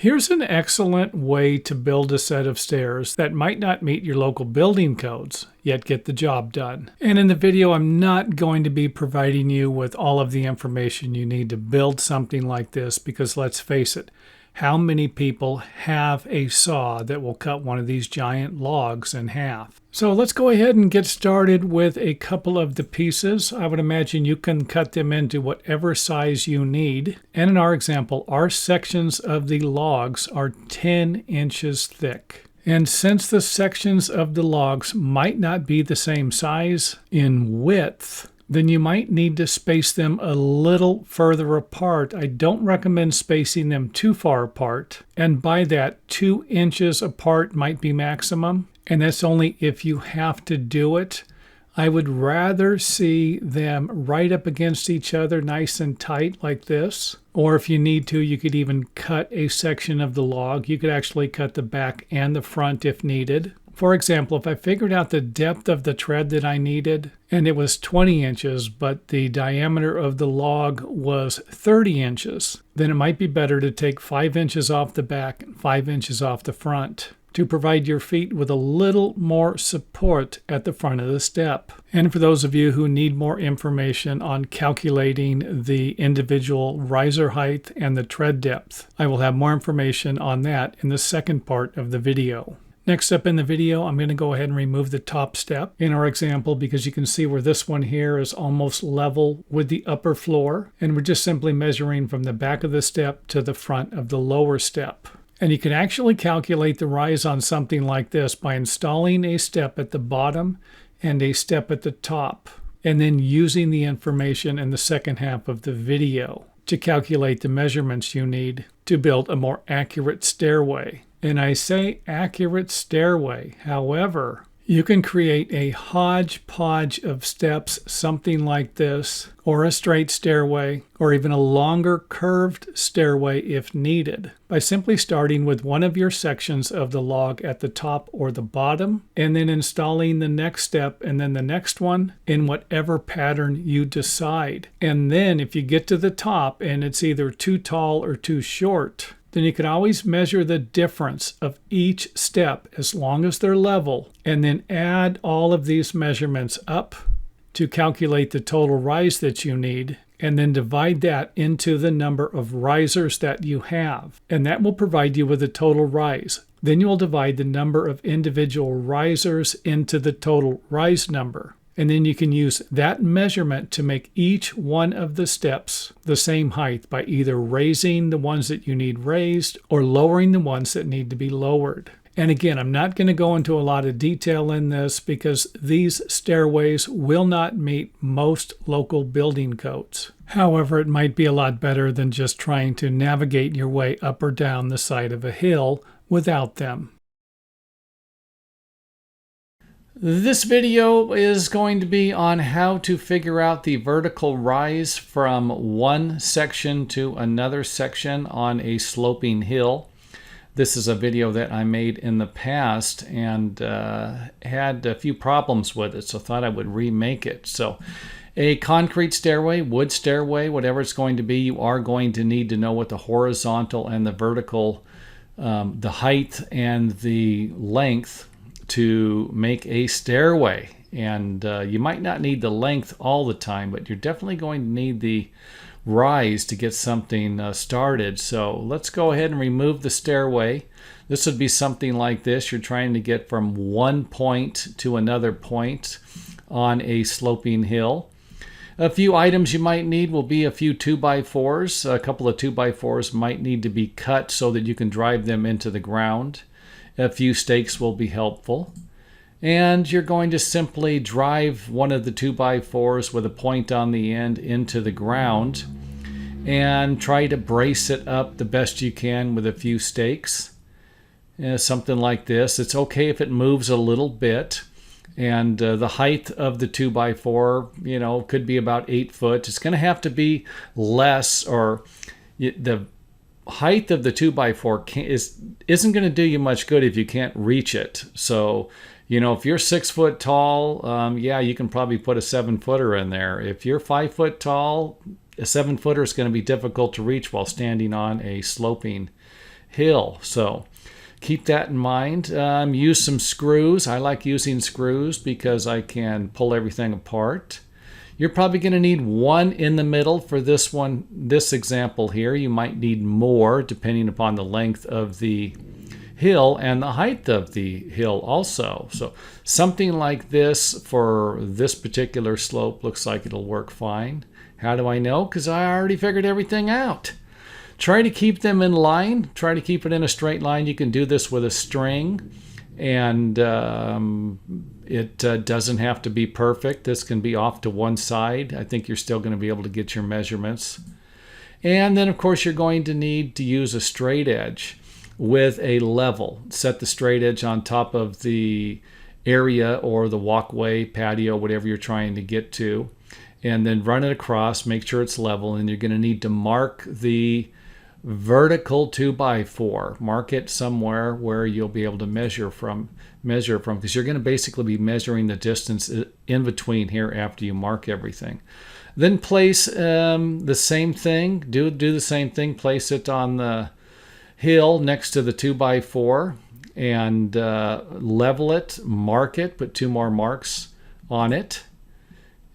Here's an excellent way to build a set of stairs that might not meet your local building codes, yet get the job done. And in the video, I'm not going to be providing you with all of the information you need to build something like this because let's face it, how many people have a saw that will cut one of these giant logs in half? So let's go ahead and get started with a couple of the pieces. I would imagine you can cut them into whatever size you need. And in our example, our sections of the logs are 10 inches thick. And since the sections of the logs might not be the same size in width, then you might need to space them a little further apart. I don't recommend spacing them too far apart. And by that, 2 inches apart might be maximum. And that's only if you have to do it. I would rather see them right up against each other, nice and tight like this. Or if you need to, you could even cut a section of the log. You could actually cut the back and the front if needed. For example, if I figured out the depth of the tread that I needed, and it was 20 inches, but the diameter of the log was 30 inches, then it might be better to take 5 inches off the back and 5 inches off the front to provide your feet with a little more support at the front of the step. And for those of you who need more information on calculating the individual riser height and the tread depth, I will have more information on that in the second part of the video. Next up in the video, I'm going to go ahead and remove the top step in our example because you can see where this one here is almost level with the upper floor. And we're just simply measuring from the back of the step to the front of the lower step. And you can actually calculate the rise on something like this by installing a step at the bottom and a step at the top, and then using the information in the second half of the video to calculate the measurements you need to build a more accurate stairway. And I say accurate stairway. However, you can create a hodgepodge of steps, something like this, or a straight stairway, or even a longer curved stairway if needed, by simply starting with one of your sections of the log at the top or the bottom, and then installing the next step and then the next one in whatever pattern you decide. And then if you get to the top and it's either too tall or too short, then you can always measure the difference of each step as long as they're level, and then add all of these measurements up to calculate the total rise that you need, and then divide that into the number of risers that you have. And that will provide you with a total rise. Then you will divide the number of individual risers into the total rise number. And then you can use that measurement to make each one of the steps the same height by either raising the ones that you need raised or lowering the ones that need to be lowered. And again, I'm not going to go into a lot of detail in this because these stairways will not meet most local building codes. However, it might be a lot better than just trying to navigate your way up or down the side of a hill without them. This video is going to be on how to figure out the vertical rise from one section to another section on a sloping hill. This is a video that I made in the past and had a few problems with it, so I thought I would remake it. So a concrete stairway, wood stairway, whatever it's going to be, you are going to need to know what the horizontal and the vertical, the height and the length to make a stairway. And you might not need the length all the time, but you're definitely going to need the rise to get something started. So let's go ahead and remove the stairway. This would be something like this. You're trying to get from one point to another point on a sloping hill. A few items you might need will be a few 2x4s. A couple of 2x4s might need to be cut so that you can drive them into the ground. A few stakes will be helpful. And you're going to simply drive one of the 2x4s with a point on the end into the ground and try to brace it up the best you can with a few stakes. Something like this. It's okay if it moves a little bit. And the height of the 2x4, could be about 8 foot. It's going to have to be less, or the height of the 2x4 isn't going to do you much good if you can't reach it. So, if you're 6 foot tall, you can probably put a 7-footer in there. If you're 5 foot tall, a 7-footer is going to be difficult to reach while standing on a sloping hill. So keep that in mind. Use some screws. I like using screws because I can pull everything apart. You're probably going to need one in the middle for this one, this example here. You might need more depending upon the length of the hill and the height of the hill also. So something like this for this particular slope looks like it'll work fine. How do I know? Because I already figured everything out. Try to keep them in line. Try to keep it in a straight line. You can do this with a string, and it doesn't have to be perfect. This can be off to one side. I think you're still going to be able to get your measurements. And then, of course, you're going to need to use a straight edge with a level. Set the straight edge on top of the area or the walkway, patio, whatever you're trying to get to, and then run it across. Make sure it's level, and you're going to need to mark the vertical 2x4. Mark it somewhere where you'll be able to measure from, because you're going to basically be measuring the distance in between here after you mark everything. Then place the same thing. Do the same thing. Place it on the hill next to the 2x4 and level it, mark it, put 2 more marks on it.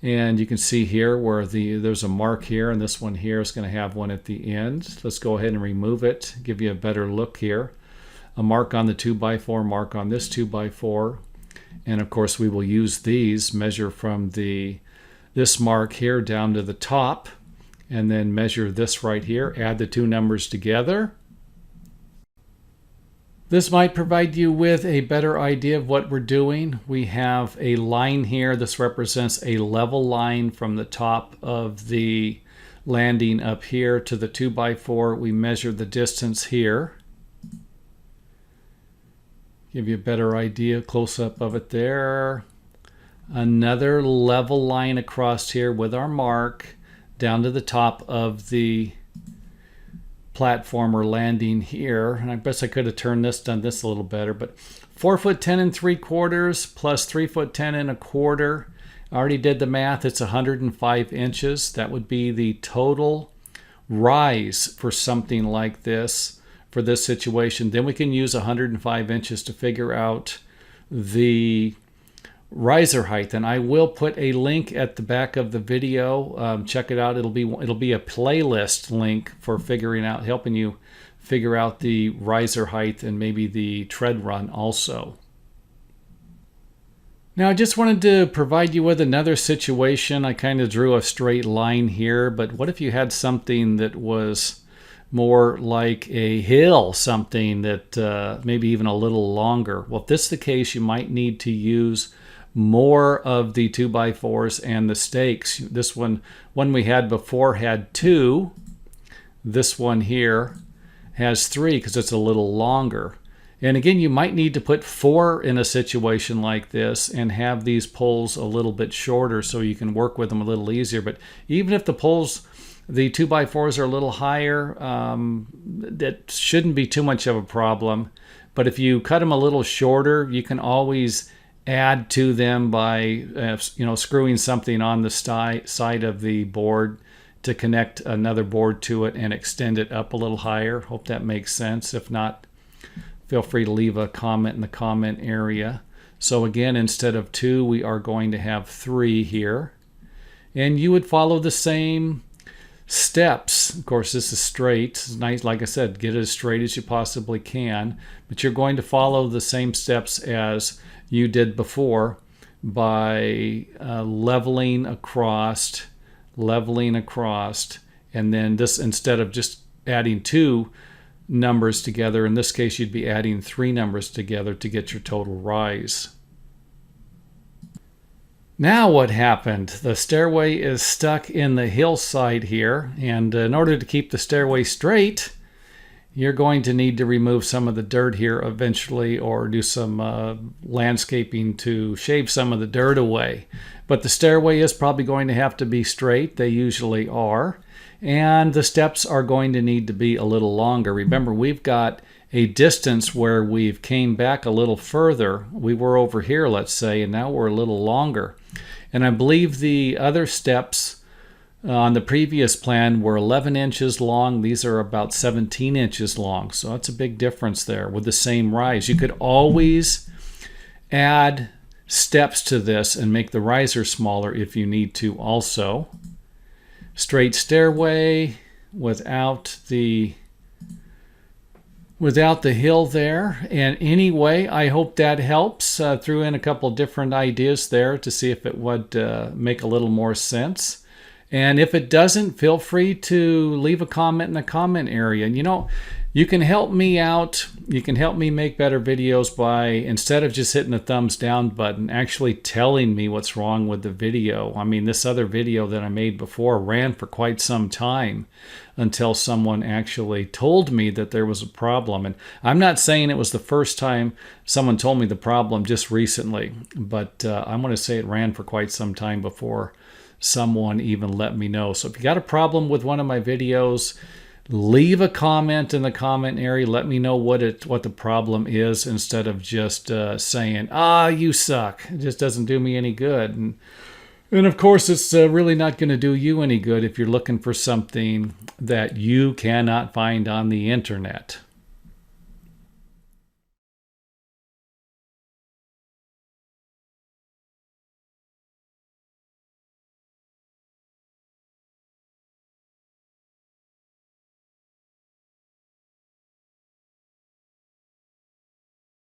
And you can see here where there's a mark here, and this one here is going to have one at the end. Let's go ahead and remove it, give you a better look here. A mark on the 2x4, mark on this 2x4. And of course we will use these, measure from this mark here down to the top, and then measure this right here, add the 2 numbers together. This might provide you with a better idea of what we're doing. We have a line here. This represents a level line from the top of the landing up here to the 2x4. We measure the distance here. Give you a better idea, close-up of it there. Another level line across here with our mark down to the top of the platform or landing here. And I guess I could have done this a little better, but 4 foot 10 3/4 plus 3 foot 10 1/4. I already did the math. It's 105 inches. That would be the total rise for something like this, for this situation. Then we can use 105 inches to figure out the riser height, and I will put a link at the back of the video. Check it out. It'll be a playlist link for helping you figure out the riser height and maybe the tread run also. Now I just wanted to provide you with another situation. I kind of drew a straight line here, but what if you had something that was more like a hill, something that maybe even a little longer? Well, if this is the case, you might need to use more of the 2x4s and the stakes. This one we had before had 2. This one here has 3 because it's a little longer. And again, you might need to put 4 in a situation like this and have these poles a little bit shorter so you can work with them a little easier. But even if the 2x4s are a little higher, that shouldn't be too much of a problem. But if you cut them a little shorter, you can always add to them by screwing something on the side of the board to connect another board to it and extend it up a little higher. Hope that makes sense. If not, feel free to leave a comment in the comment area. So again, instead of 2, we are going to have 3 here. And you would follow the same steps. Of course, this is straight. It's nice, like I said, get it as straight as you possibly can. But you're going to follow the same steps as you did before by leveling across, and then this, instead of just adding 2 numbers together, in this case you'd be adding 3 numbers together to get your total rise. Now what happened? The stairway is stuck in the hillside here, and in order to keep the stairway straight, you're going to need to remove some of the dirt here eventually, or do some landscaping to shave some of the dirt away. But the stairway is probably going to have to be straight. They usually are. And the steps are going to need to be a little longer. Remember, we've got a distance where we've came back a little further. We were over here, let's say, and now we're a little longer. And I believe the other steps on the previous plan were 11 inches long. These are about 17 inches long. So that's a big difference there with the same rise. You could always add steps to this and make the riser smaller if you need to also. Straight stairway without the hill there. And anyway, I hope that helps. Threw in a couple different ideas there to see if it would make a little more sense. And if it doesn't, feel free to leave a comment in the comment area. And you can help me out. You can help me make better videos by, instead of just hitting the thumbs down button, actually telling me what's wrong with the video. I mean, this other video that I made before ran for quite some time until someone actually told me that there was a problem. And I'm not saying it was the first time someone told me the problem just recently, but I'm going to say it ran for quite some time before someone even let me know. So if you got a problem with one of my videos, leave a comment in the comment area. Let me know what the problem is, instead of just saying, you suck. It just doesn't do me any good. And of course, it's really not going to do you any good if you're looking for something that you cannot find on the internet.